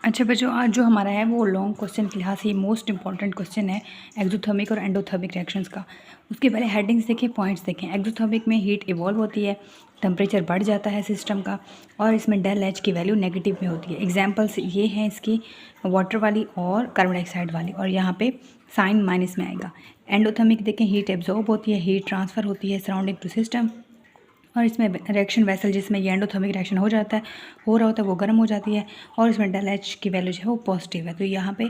अच्छा बच्चों, आज जो हमारा है वो लॉन्ग क्वेश्चन के लिहाज से मोस्ट इंपॉर्टेंट क्वेश्चन है एक्सोथर्मिक और एंडोथर्मिक रिएक्शंस का। उसके पहले हेडिंग्स देखें, पॉइंट्स देखें। एक्सोथर्मिक में हीट इवॉल्व होती है, टेम्परेचर बढ़ जाता है सिस्टम का, और इसमें डेल एच की वैल्यू नेगेटिव में होती है। एग्जांपल्स ये हैं इसकी, वाटर वाली और कार्बन डाइऑक्साइड वाली, और यहाँ पे साइन माइनस में आएगा। एंडोथर्मिक देखें, हीट एब्जॉर्ब होती है, हीट ट्रांसफ़र होती है सराउंडिंग टू सिस्टम, और इसमें रिएक्शन वेसल जिसमें ये एंडोथर्मिक रिएक्शन हो जाता है, हो रहा होता है, वो गर्म हो जाती है, और इसमें डेल एच की वैल्यू जो है वो पॉजिटिव है। तो यहाँ पे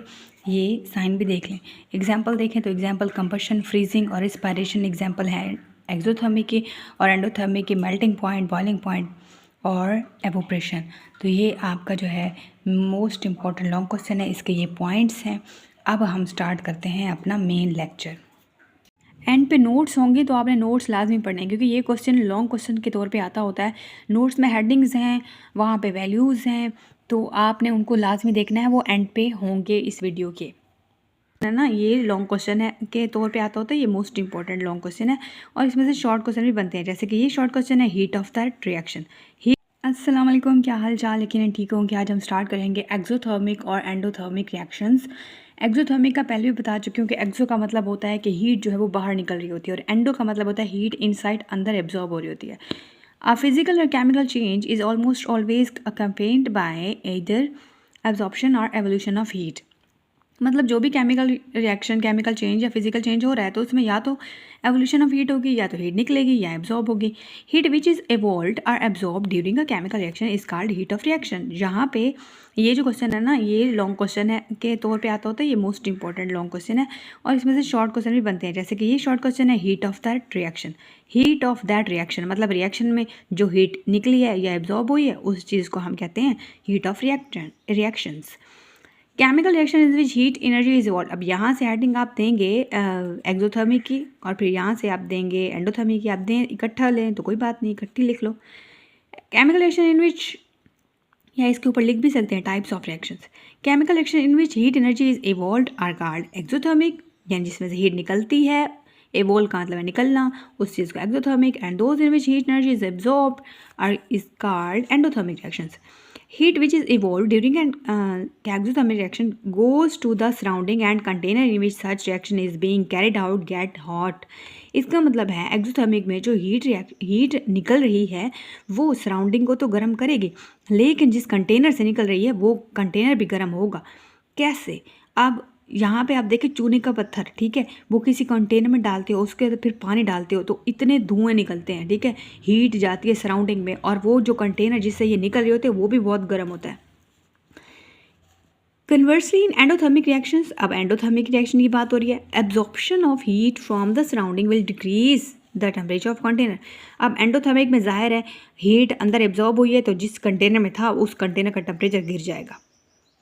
ये साइन भी देख लें। एग्जांपल देखें तो एग्जांपल कंबशन, फ्रीजिंग और रिस्पायरेशन एग्जांपल है एक्सोथर्मिक की, और एंडोथर्मिक की मेल्टिंग पॉइंट, बॉइलिंग पॉइंट और एवोपरेशन। तो ये आपका जो है मोस्ट इम्पॉर्टेंट लॉन्ग क्वेश्चन है, इसके ये पॉइंट्स हैं। अब हम स्टार्ट करते हैं अपना मेन लेक्चर। एंड पे नोट्स होंगे तो आपने नोट्स लाजमी पढ़ने हैं, क्योंकि ये क्वेश्चन लॉन्ग क्वेश्चन के तौर पे आता होता है। नोट्स में हेडिंग्स हैं, वहाँ पे वैल्यूज़ हैं, तो आपने उनको लाजमी देखना है, वो एंड पे होंगे इस वीडियो के, है ना। ये लॉन्ग क्वेश्चन है के तौर पे आता होता है, ये मोस्ट इंपॉर्टेंट लॉन्ग क्वेश्चन है, और इसमें से शॉर्ट क्वेश्चन भी बनते हैं। जैसे कि ये शॉर्ट क्वेश्चन है, हीट ऑफ दैट रिएक्शन। अस्सलाम वालेकुम, क्या हाल चाल। लेकिन ठीक होंगे। आज हम स्टार्ट करेंगे एक्सोथर्मिक और एंडोथर्मिक रिएक्शंस। एक्सोथर्मिक का पहले भी बता चुकी हूँ कि एक्सो का मतलब होता है कि हीट जो है वो बाहर निकल रही होती है, और एंडो का मतलब होता है हीट इनसाइड अंदर एब्जॉर्ब हो रही होती है। A physical or chemical change is almost always accompanied by either absorption or evolution of heat। मतलब जो भी केमिकल रिएक्शन, केमिकल चेंज या फिजिकल चेंज हो रहा है, तो उसमें या तो एवोल्यूशन ऑफ हीट होगी, या तो हीट निकलेगी, या एब्जॉर्ब होगी। हीट विच इज़ एवोल्ड और absorb during a chemical reaction is called heat of reaction. यहाँ पे ये जो क्वेश्चन है ना, ये लॉन्ग क्वेश्चन है के तौर पे आता होता है, ये मोस्ट इंपॉर्टेंट लॉन्ग क्वेश्चन है, और इसमें से शॉर्ट क्वेश्चन भी बनते हैं। जैसे कि ये शॉर्ट क्वेश्चन है, heat of that reaction. Heat of that reaction मतलब रिएक्शन में जो हीट निकली है या एब्जॉर्ब हुई है, उस चीज़ को हम कहते हैं heat of reactions. Chemical reaction is which heat energy is evolve. अब यहाँ से हेडिंग आप देंगे एक्सोथर्मिक की, और फिर यहाँ से आप देंगे एंडोथर्मिक की। आप दें इकट्ठा लें तो कोई बात नहीं, इकट्ठी लिख लो। केमिकल रिएक्शन इन विच, या इसके ऊपर लिख भी सकते हैं types of reactions. Chemical reaction in which heat energy is evolve are called exothermic, यानी जिसमें से हीट निकलती है, एवोल्व का मतलब है निकलना, उस चीज़ को exothermic. And those in which heat energy is absorbed are is called endothermic reactions. Heat which is evolved during an exothermic reaction goes to the surrounding and container in which such reaction is being carried out get hot। इसका मतलब है exothermic में जो heat निकल रही है वो surrounding को तो गर्म करेगी, लेकिन जिस कंटेनर से निकल रही है वो कंटेनर भी गर्म होगा। कैसे? अब यहाँ पे आप देखें, चूने का पत्थर, ठीक है, वो किसी कंटेनर में डालते हो, उसके अंदर फिर पानी डालते हो, तो इतने धुएं निकलते हैं, ठीक है, हीट जाती है सराउंडिंग में, और वो जो कंटेनर जिससे ये निकल रहे होते हैं वो भी बहुत गर्म होता है। कन्वर्सली इन एंडोथर्मिक रिएक्शंस, अब एंडोथर्मिक रिएक्शन की बात हो रही है, absorption of heat from the surrounding will decrease the temperature of container. अब एंडोथर्मिक में जाहिर है हीट अंदर एब्जॉर्ब हुई है, तो जिस कंटेनर में था उस कंटेनर का टेम्परेचर गिर जाएगा,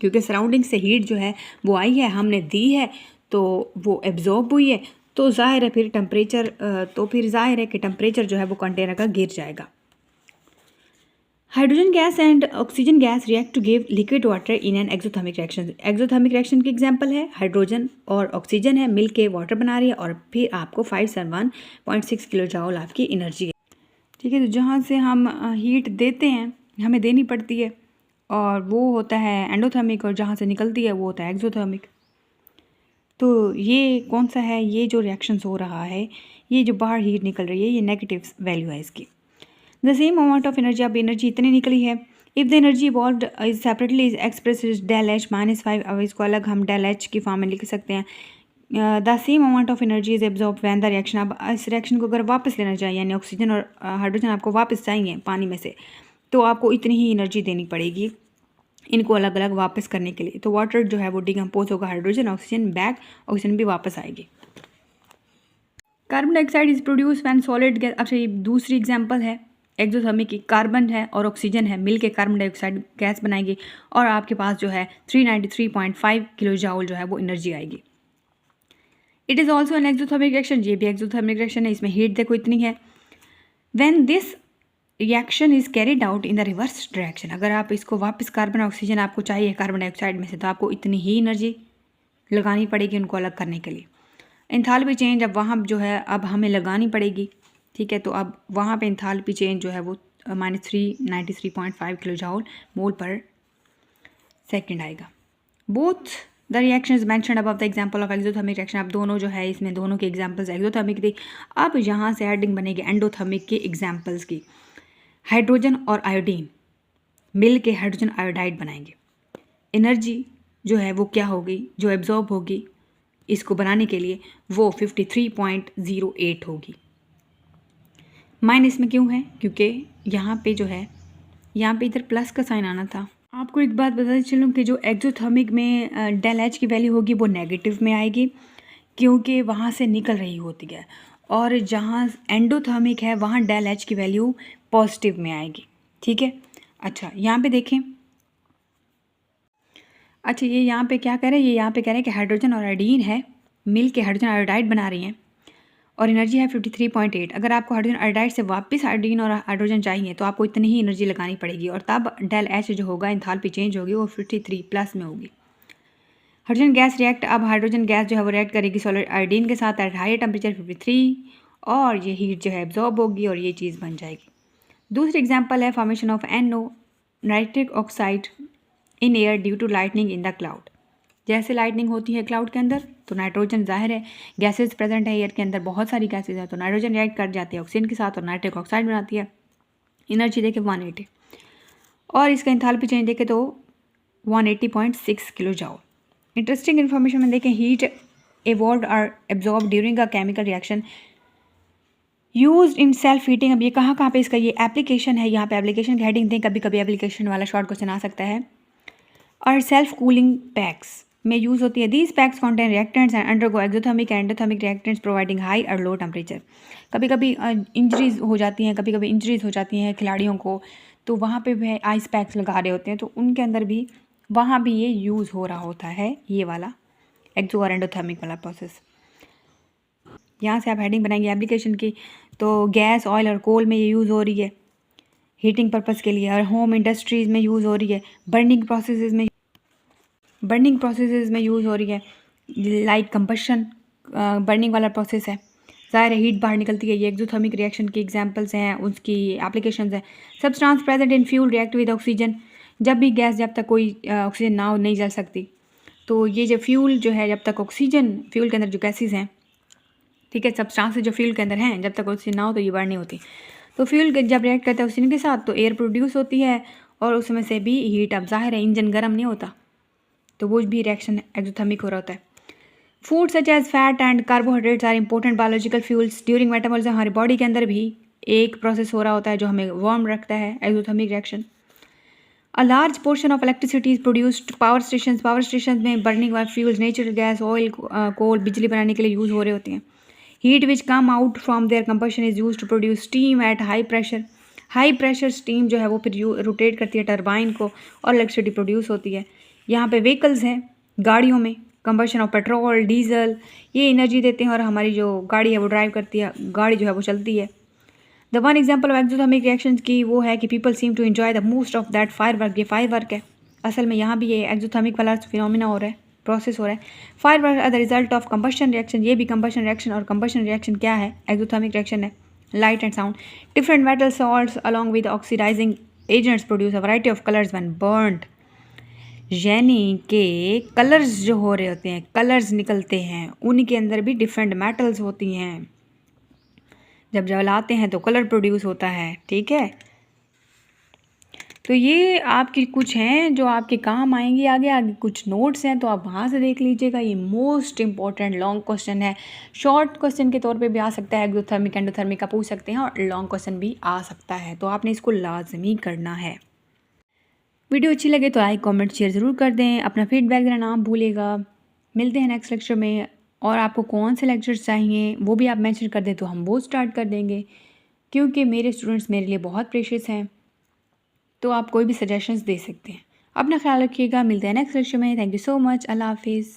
क्योंकि सराउंडिंग से हीट जो है वो आई है, हमने दी है, तो वो एब्जॉर्ब हुई है, तो जाहिर है फिर टेम्परेचर कि टेम्परेचर जो है वो कंटेनर का गिर जाएगा। Hydrogen gas and oxygen gas react to give liquid water in an exothermic reaction. Exothermic reaction की एग्जांपल है हाइड्रोजन और ऑक्सीजन है, मिल के वाटर बना रही है, और फिर आपको 571.6 किलो जूल आपकी एनर्जी है, ठीक है। तो जहाँ से हम हीट देते हैं, हमें देनी पड़ती है, और वो होता है एंडोथर्मिक, और जहाँ से निकलती है वो होता है एक्सोथर्मिक। तो ये कौन सा है, ये जो रिएक्शंस हो रहा है, ये जो बाहर हीट निकल रही है, ये नेगेटिव वैल्यू है इसकी। The same amount of energy, अब एनर्जी इतनी निकली है, if the energy evolved is separately is express del H -5। अब इसको अलग हम डेल एच की फॉर्म में लिख सकते हैं। The same amount of energy is absorb when the reaction. अब इस रिएक्शन को अगर वापस लेना चाहिए, यानी ऑक्सीजन और हाइड्रोजन आपको वापस चाहिए पानी में से, तो आपको इतनी ही एनर्जी देनी पड़ेगी इनको अलग अलग वापस करने के लिए। तो वाटर जो है वो डिकम्पोज होगा, हाइड्रोजन ऑक्सीजन बैक, ऑक्सीजन भी वापस आएगी। Carbon dioxide is produce when solid gas. अच्छा, ये दूसरी एग्जांपल है एक्सोथर्मिक की। कार्बन है और ऑक्सीजन है, मिलके कार्बन डाइऑक्साइड गैस बनाएगी, और आपके पास जो है 393.5 किलो जूल जो है वो एनर्जी आएगी। It is also an exothermic reaction, ये भी एक्सोथर्मिक रिएक्शन है, इसमें हीट देखो इतनी है। When this reaction is carried out in the reverse direction, अगर आप इसको वापस कार्बन ऑक्सीजन आपको चाहिए कार्बन डाइऑक्साइड में से, तो आपको इतनी ही एनर्जी लगानी पड़ेगी उनको अलग करने के लिए। एंथैल्पी चेंज, अब वहाँ जो है अब हमें लगानी पड़ेगी, ठीक है। तो अब वहाँ पे एंथैल्पी चेंज जो है वो -393.5 किलो जूल मोल पर सेकंड आएगा। Both the reactions mentioned above the example of exothermic reaction. अब दोनों जो है इसमें दोनों के एग्जांपल्स एक्सोथर्मिक थे। अब यहाँ से हेडिंग बनेगी एंडोथर्मिक के एग्जांपल्स की। हाइड्रोजन और आयोडीन मिल के हाइड्रोजन आयोडाइड बनाएंगे। एनर्जी जो है वो क्या होगी, जो एब्जॉर्ब होगी इसको बनाने के लिए, वो 53.08 होगी। माइनस में क्यों है, क्योंकि यहाँ पे जो है यहाँ पे इधर प्लस का साइन आना था। आपको एक बात बताते चलूँ कि जो एक्सोथर्मिक में डेल एच की वैल्यू होगी वो नेगेटिव में आएगी, क्योंकि वहाँ से निकल रही होती है, और जहाँ एंडोथर्मिक है वहाँ डेल एच की वैल्यू पॉजिटिव में आएगी। ठीक है। अच्छा यहाँ पे देखें, अच्छा ये यहाँ पे क्या कह रहे हैं, ये यहाँ पे कह रहे हैं कि हाइड्रोजन और आयोडीन है, मिल के हाइड्रोजन आयोडाइड बना रही हैं और एनर्जी है 53.8। अगर आपको हाइड्रोजन आयोडाइड से वापस आयोडीन और हाइड्रोजन चाहिए तो आपको इतनी ही एनर्जी लगानी पड़ेगी, और तब डेल एच जो होगा एंथैल्पी चेंज होगी वो 53 प्लस में होगी। हाइड्रोजन गैस रिएक्ट, अब हाइड्रोजन गैस जो है वो रिएक्ट करेगी सॉलिड आयोडीन के साथ एट हाई टेम्परेचर 53, और ये हीट जो है एब्जॉर्ब होगी और ये चीज़ बन जाएगी। दूसरी एग्जाम्पल है formation of NO nitric oxide in air due to lightning in the cloud. जैसे लाइटनिंग होती है क्लाउड के अंदर तो नाइट्रोजन जाहिर है गैसेज प्रेजेंट है एयर के अंदर, बहुत सारी गैसेज हैं, तो नाइट्रोजन रिएक्ट कर जाती है ऑक्सीजन के साथ और नाइट्रिक ऑक्साइड बनाती है। एनर्जी देखे 180, और इसका एंथैल्पी चेंज देखे तो 180.6 किलो जूल। इंटरेस्टिंग इन्फॉर्मेशन में देखें, heat evolved or absorb during a chemical reaction used in self heating. अब ये कहाँ पे इसका ये एप्लीकेशन है, यहाँ पे एप्लीकेशन की हेडिंग दें, कभी कभी एप्लीकेशन वाला शॉर्ट क्वेश्चन आ सकता है। और सेल्फ कूलिंग पैक्स में यूज़ होती है। These PACS contain reactants and undergo exothermic and endothermic reactants providing high और लो टेम्परेचर। कभी कभी इंजरीज हो जाती हैं, कभी कभी इंजरीज हो जाती हैं खिलाड़ियों को, तो वहाँ पे भी आइस पैक्स लगा रहे होते हैं, तो उनके अंदर भी वहाँ भी ये यूज़ हो रहा होता है, ये वाला एक्सो और एंडोथर्मिक वाला प्रोसेस। यहाँ से आप हेडिंग बनाएंगे एप्लीकेशन की, तो गैस, ऑयल और कोल में ये यूज़ हो रही है हीटिंग पर्पज़ के लिए, और होम इंडस्ट्रीज़ में यूज़ हो रही है, बर्निंग प्रोसेसेस में यूज़ हो रही है, लाइक कंबशन बर्निंग वाला प्रोसेस है, ज़ाहिर है हीट बाहर निकलती है। ये एक्सोथर्मिक रिएक्शन की एग्जांपल्स हैं, उसकी एप्लीकेशंस हैं। Substance present in fuel react with oxygen, जब भी गैस जब तक कोई ऑक्सीजन ना हो नहीं जल सकती, तो ये जो फ्यूल जो है जब तक ऑक्सीजन फ्यूल के अंदर जो गैसेज हैं, ठीक है, सब्सटेंस जो फ्यूल के अंदर हैं जब तक ऑक्सीजन ना हो तो ये बर्न नहीं होती। तो फ्यूल जब रिएक्ट करता है ऑक्सीजन के साथ तो एयर प्रोड्यूस होती है, और उसमें से भी हीट, अब जाहिर है इंजन गर्म नहीं होता तो वो भी रिएक्शन एक्सोथर्मिक हो रहा होता है। Food such as fat and carbohydrates are important biological fuels during metabolism. हमारी बॉडी के अंदर भी एक प्रोसेस हो रहा होता है जो हमें वार्म रखता है, exothermic reaction. A large portion of electricity is produced power station में बर्निंग वाले fuels, natural gas, oil, coal बिजली बनाने के लिए यूज़ हो रहे होते हैं। Heat which come out from their combustion is use to produce steam at high pressure. High pressure steam जो है वो फिर रोटेट करती है टरबाइन को और इलेक्ट्रिसिटी प्रोड्यूस होती है। यहाँ पे व्हीकल्स हैं, गाड़ियों में कंबशन ऑफ पेट्रोल, डीजल, ये एनर्जी देते हैं और हमारी जो गाड़ी है वो ड्राइव करती है, गाड़ी जो है वो चलती है। The one example of exothermic reaction की वो है कि people seem to enjoy the most of that fire work. ये फायर वर्क है, असल में यहाँ भी ये एक्सोथर्मिक वाला फिनोमिना हो रहा है, प्रोसेस हो रहा है। Fire work are the result of combustion reaction, ये भी कंबशन रिएक्शन, और कंबशन रिएक्शन क्या है, एक्सोथर्मिक रिएक्शन है। Light and sound, different metal salts along with oxidising agents produce a variety of colours when burned. यानी कि colours जो हो रहे होते हैं, कलर्स निकलते हैं, उनके अंदर भी डिफरेंट मेटल्स होती हैं, जब जलाते हैं तो कलर प्रोड्यूस होता है। ठीक है, तो ये आपकी कुछ हैं जो आपके काम आएंगे आगे। आगे कुछ नोट्स हैं तो आप वहाँ से देख लीजिएगा। ये मोस्ट इंपॉर्टेंट लॉन्ग क्वेश्चन है, शॉर्ट क्वेश्चन के तौर पे भी आ सकता है, एक्सोथर्मिक एंडोथर्मिक का पूछ सकते हैं, और लॉन्ग क्वेश्चन भी आ सकता है, तो आपने इसको लाजमी करना है। वीडियो अच्छी लगे तो लाइक कमेंट शेयर ज़रूर कर दें, अपना फीडबैक देना ना भूलिएगा। मिलते हैं नेक्स्ट लेक्चर में, और आपको कौन से लेक्चर्स चाहिए वो भी आप मेंशन कर दें तो हम वो स्टार्ट कर देंगे, क्योंकि मेरे स्टूडेंट्स मेरे लिए बहुत प्रेशियस हैं, तो आप कोई भी सजेशंस दे सकते हैं। अपना ख्याल रखिएगा, मिलते हैं नेक्स्ट लेक्चर में। थैंक यू सो मच, अल्लाह हाफिज़।